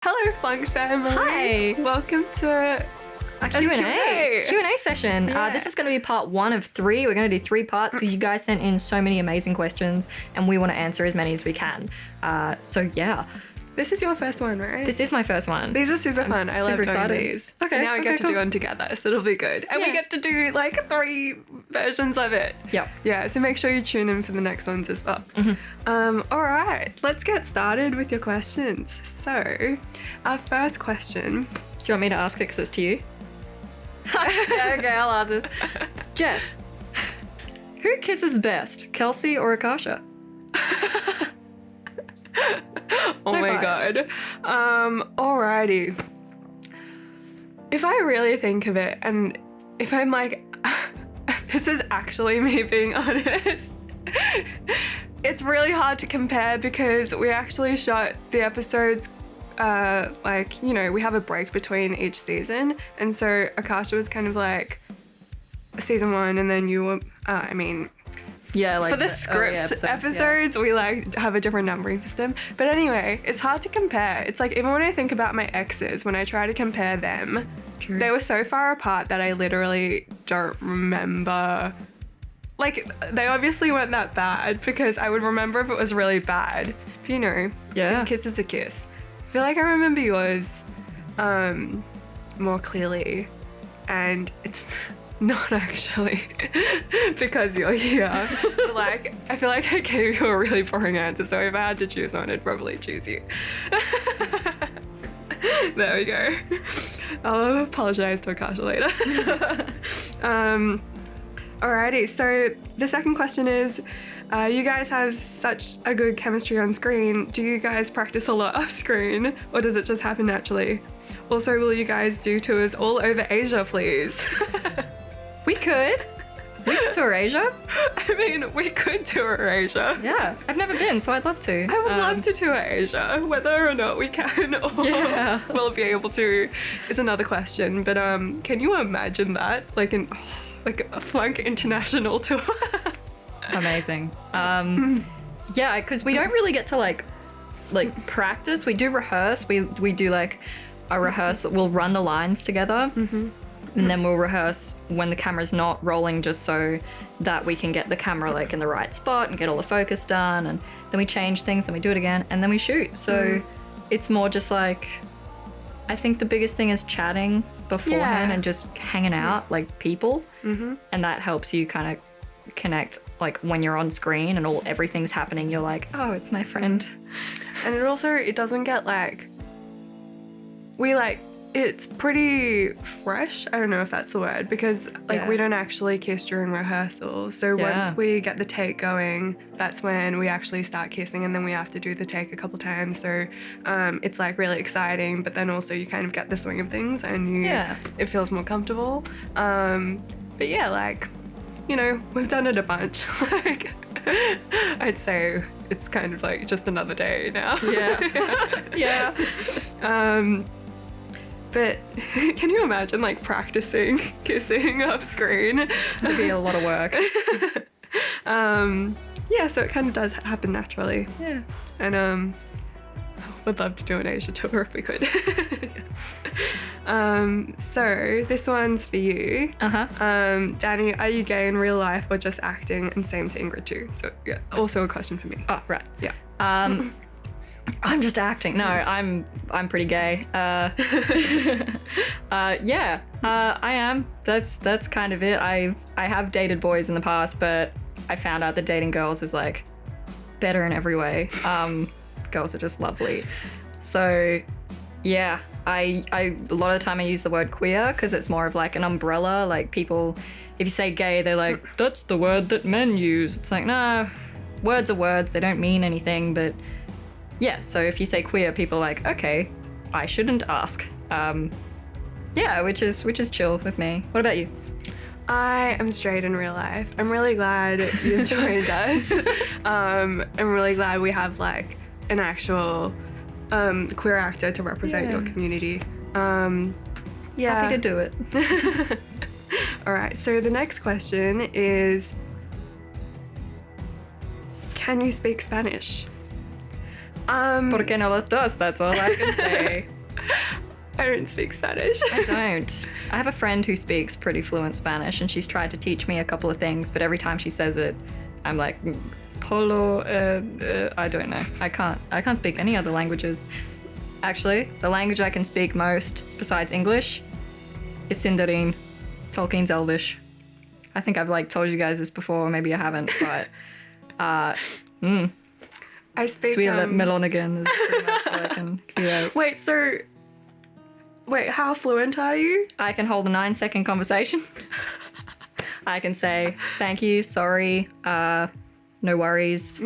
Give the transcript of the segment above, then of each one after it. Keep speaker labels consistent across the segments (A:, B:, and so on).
A: Hello, Flunk family.
B: Hi.
A: Welcome to
B: a Q&A session.
A: Yeah.
B: This is going to be part 1 of 3. We're going to do 3 parts because you guys sent in so many amazing questions and we want to answer as many as we can. So yeah.
A: This is your first one, right?
B: This is my first one.
A: These are super fun. I love doing
B: excited.
A: these.
B: Okay.
A: Now we get to do one together, so it'll be good. And we get to do like 3 versions of it.
B: Yep.
A: Yeah, so make sure you tune in for the next ones as well. All right, let's get started with your questions. So, our first question.
B: Do you want me to ask it because it's to you? Okay, I'll ask this. Jess, who kisses best, Kelsie or Akasha?
A: Oh
B: No
A: my
B: bias.
A: god. Alrighty. If I really think of it, and if I'm like, this is actually me being honest, it's really hard to compare because we actually shot the episodes we have a break between each season, and so Akasha was kind of like season 1, and then you were,
B: Yeah, like
A: for the scripts episodes, we like have a different numbering system. But anyway, it's hard to compare. It's like, even when I think about my exes, when I try to compare them,
B: True.
A: they were so far apart that I literally don't remember. Like, they obviously weren't that bad because I would remember if it was really bad. But, you know,
B: Yeah.
A: a kiss is a kiss. I feel like I remember yours more clearly, and it's not actually because you're here. But like, I feel like I gave you a really boring answer, so if I had to choose one, I'd probably choose you. There we go. I'll apologize to Akasha later. Alrighty, so the second question is, you guys have such a good chemistry on screen. Do you guys practice a lot off screen, or does it just happen naturally? Also, will you guys do tours all over Asia, please?
B: We could tour Asia.
A: I mean, we could tour Asia.
B: Yeah, I've never been, so I'd love to.
A: I would love to tour Asia. Whether or not we can or we'll be able to is another question. But can you imagine that? Like a Flunk international tour?
B: Amazing. Yeah, because we don't really get to like practice. We do rehearse. We do like a rehearsal. We'll run the lines together. And then we'll rehearse when the camera's not rolling, just so that we can get the camera like in the right spot and get all the focus done. And then we change things and we do it again and then we shoot. So it's more just like, I think the biggest thing is chatting beforehand and just hanging out like people. And that helps you kind of connect, like when you're on screen and everything's happening, you're like, oh, it's my friend.
A: And it doesn't get like, it's pretty fresh. I don't know if that's the word, because we don't actually kiss during rehearsals. So once we get the take going, that's when we actually start kissing, and then we have to do the take a couple times. So it's like really exciting, but then also you kind of get the swing of things and it feels more comfortable. But yeah, like, you know, we've done it a bunch. Like, I'd say it's kind of like just another day now.
B: Yeah.
A: But can you imagine like practicing kissing off screen?
B: It'd be a lot of work.
A: So it kind of does happen naturally.
B: Yeah.
A: And would love to do an Asia tour if we could. So this one's for you. Dani, are you gay in real life or just acting? And same to Ingrid too. So yeah, also a question for me.
B: Oh, right.
A: Yeah.
B: I'm just acting. No, I'm pretty gay. I am. That's kind of it. I have dated boys in the past, but I found out that dating girls is like better in every way. Girls are just lovely. So yeah, I a lot of the time I use the word queer because it's more of like an umbrella. Like people, if you say gay, they're like, that's the word that men use. It's like, no, words are words. They don't mean anything, but yeah, so if you say queer, people are like, okay, I shouldn't ask. Which is chill with me. What about you?
A: I am straight in real life. I'm really glad you've joined us. I'm really glad we have like an actual queer actor to represent your community.
B: Happy to do it.
A: All right, so the next question is, can you speak Spanish?
B: ¿Por qué no los dos? That's all I can say.
A: I don't speak Spanish.
B: I don't. I have a friend who speaks pretty fluent Spanish, and she's tried to teach me a couple of things, but every time she says it, I'm like, polo, I don't know. I can't speak any other languages. Actually, the language I can speak most, besides English, is Sindarin, Tolkien's Elvish. I think I've told you guys this before, or maybe I haven't, but
A: I speak
B: Melonigan is pretty much what I can hear.
A: Wait, how fluent are you?
B: I can hold a 9-second conversation. I can say thank you, sorry, no worries.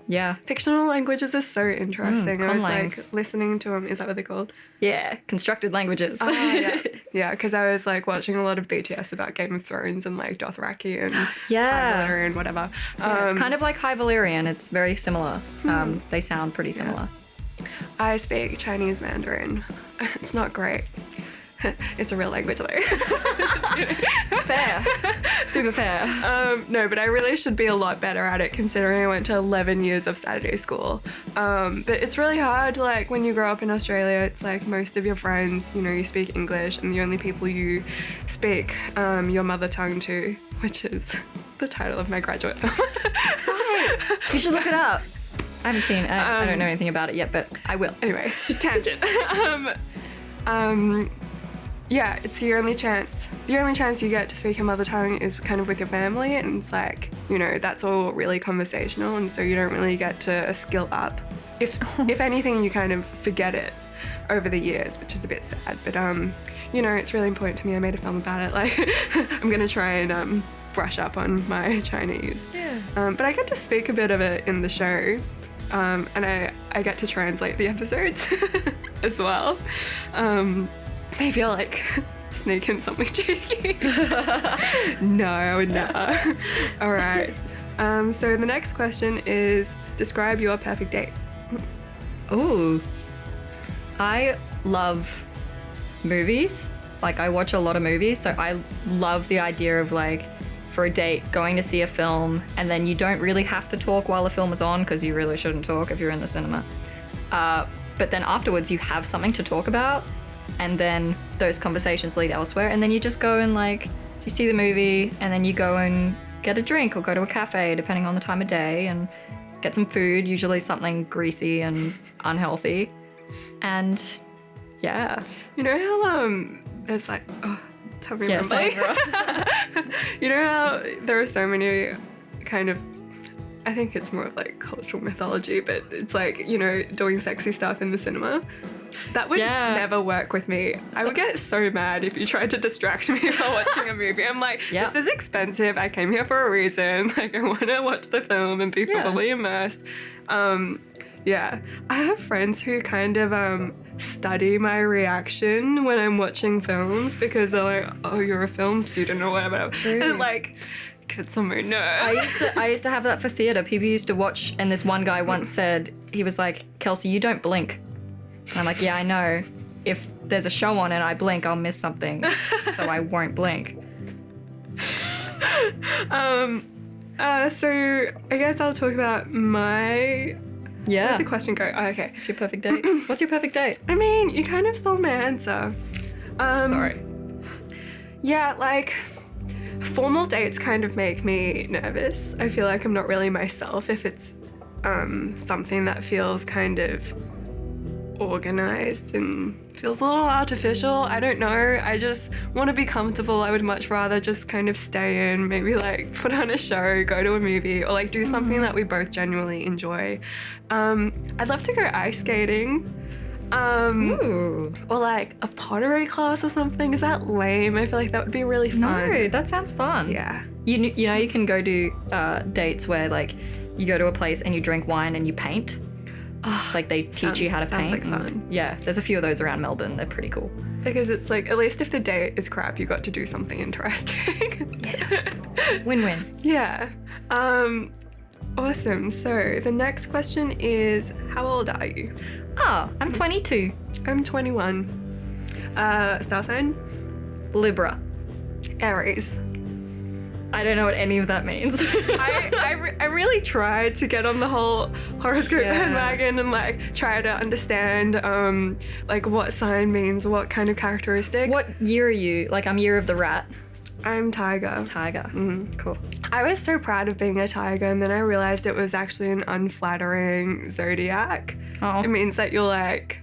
B: Yeah.
A: Fictional languages are so interesting. I was
B: conlangs.
A: Listening to them. Is that what they're called?
B: Yeah, constructed languages.
A: Yeah, because I was watching a lot of BTS about Game of Thrones and Dothraki and
B: yeah,
A: Valyrian, whatever.
B: Yeah, it's kind of like High Valyrian. It's very similar. They sound pretty similar.
A: I speak Chinese Mandarin. It's not great. It's a real language though. Just kidding.
B: Fair. Super fair.
A: No, but I really should be a lot better at it considering I went to 11 years of Saturday school. But it's really hard, when you grow up in Australia, it's most of your friends, you speak English, and the only people you speak your mother tongue to, which is the title of my graduate film.
B: Right. You should look it up. I haven't seen it. I don't know anything about it yet, but I will.
A: Anyway, tangent. Yeah, it's your only chance. The only chance you get to speak your mother tongue is kind of with your family, and it's that's all really conversational, and so you don't really get to skill up. If anything, you kind of forget it over the years, which is a bit sad. But it's really important to me. I made a film about it. I'm gonna try and brush up on my Chinese.
B: Yeah.
A: But I get to speak a bit of it in the show, and I get to translate the episodes as well. Maybe I'll sneak in something cheeky. No. All right. So the next question is, describe your perfect date.
B: Ooh. I love movies. I watch a lot of movies, so I love the idea of for a date going to see a film, and then you don't really have to talk while the film is on, because you really shouldn't talk if you're in the cinema. But then afterwards you have something to talk about, and then those conversations lead elsewhere, and then you just go and so you see the movie, and then you go and get a drink or go to a cafe depending on the time of day and get some food, usually something greasy and unhealthy. And yeah.
A: You know how there's tell me remember. You know how there are so many kind of, I think it's more of cultural mythology, but it's doing sexy stuff in the cinema. That would never work with me. I would get so mad if you tried to distract me while watching a movie. I'm this is expensive. I came here for a reason. I want to watch the film and be fully immersed. I have friends who kind of study my reaction when I'm watching films, because they're oh, you're a film student or whatever.
B: True.
A: And it gets on my nerves.
B: I used to have that for theatre. People used to watch, and this one guy once said, he was like, Kelsie, you don't blink. And I'm like, yeah, I know. If there's a show on and I blink, I'll miss something. So I won't blink.
A: So I guess I'll talk about my...
B: Yeah.
A: Where'd the question go? Oh, okay.
B: What's your perfect date? What's your perfect date?
A: I mean, you kind of stole my answer.
B: Sorry.
A: Yeah, formal dates kind of make me nervous. I feel like I'm not really myself if it's something that feels kind of organized and feels a little artificial. I don't know. I just want to be comfortable. I would much rather just kind of stay in, maybe put on a show, go to a movie, or do something that we both genuinely enjoy. I'd love to go ice skating.
B: Ooh.
A: Or a pottery class or something. Is that lame? I feel like that would be really fun.
B: No, that sounds fun.
A: Yeah.
B: You know, you can go to dates where you go to a place and you drink wine and you paint. They teach you how to paint.
A: Sounds like fun.
B: Yeah, there's a few of those around Melbourne. They're pretty cool.
A: Because it's at least if the date is crap, you got to do something interesting.
B: Yeah. Win-win.
A: Yeah. Awesome. So the next question is, how old are you?
B: Oh, I'm 22.
A: I'm 21. Star sign?
B: Libra.
A: Aries.
B: I don't know what any of that means.
A: I really tried to get on the whole horoscope bandwagon and like try to understand like what sign means what kind of characteristics.
B: What year are you? Like, I'm year of the rat.
A: I'm Tiger.
B: Tiger. Cool.
A: I was so proud of being a tiger, and then I realized it was actually an unflattering zodiac.
B: Oh.
A: It means that you're like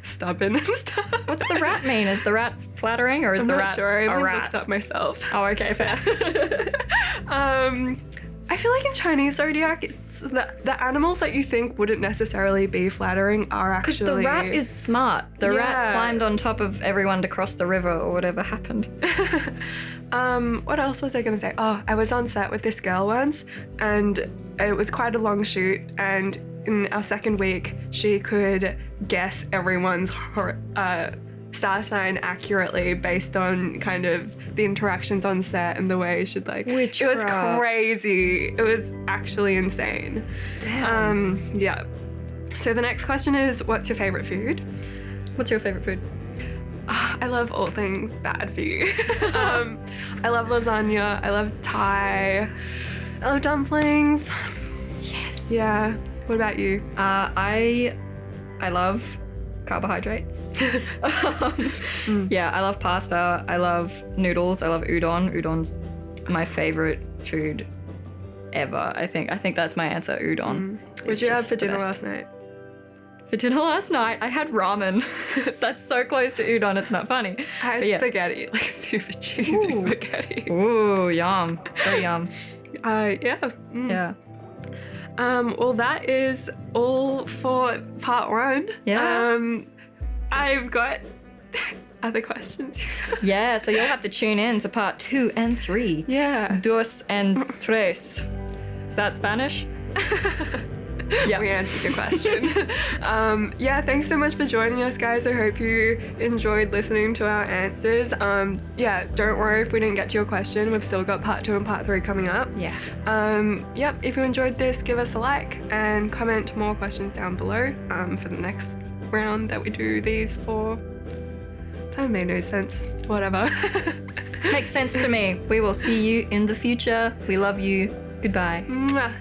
A: stubborn and stuff.
B: What's the rat mean? Is the rat flattering, or is
A: I'm
B: the
A: not
B: rat
A: sure. I
B: a rat?
A: looked up myself.
B: Oh, okay, fair.
A: I feel like in Chinese zodiac, it's the animals that you think wouldn't necessarily be flattering are actually...
B: Because the rat is smart. The rat climbed on top of everyone to cross the river or whatever happened.
A: What else was I going to say? Oh, I was on set with this girl once, and it was quite a long shoot, and in our second week, she could guess everyone's star sign accurately based on kind of the interactions on set and the way she'd like... It was crazy. It was actually insane.
B: Damn.
A: Yeah. So the next question is, what's your favorite food?
B: What's your favorite food?
A: I love all things bad for you. I love lasagna. I love Thai. I love dumplings.
B: Yes.
A: Yeah. What about you?
B: I love carbohydrates. Yeah, I love pasta. I love noodles. I love udon. Udon's my favorite food ever. I think that's my answer. Udon.
A: What did you have for dinner last night?
B: For dinner last night, I had ramen. That's so close to udon, it's not funny.
A: I had spaghetti, like super cheesy spaghetti.
B: Ooh, yum. Very yum.
A: Yeah.
B: Yeah.
A: Well, that is all for part 1.
B: Yeah.
A: I've got other questions.
B: Yeah, so you'll have to tune in to part 2 and 3.
A: Yeah.
B: Dos and tres. Is that Spanish?
A: Yeah, we answered your question. Yeah, thanks so much for joining us, guys. I hope you enjoyed listening to our answers. Yeah, don't worry if we didn't get to your question. We've still got part 2 and part 3 coming up.
B: Yeah.
A: Yep, if you enjoyed this, give us a like and comment more questions down below for the next round that we do these for. That made no sense. Whatever.
B: Makes sense to me. We will see you in the future. We love you. Goodbye.
A: Mwah.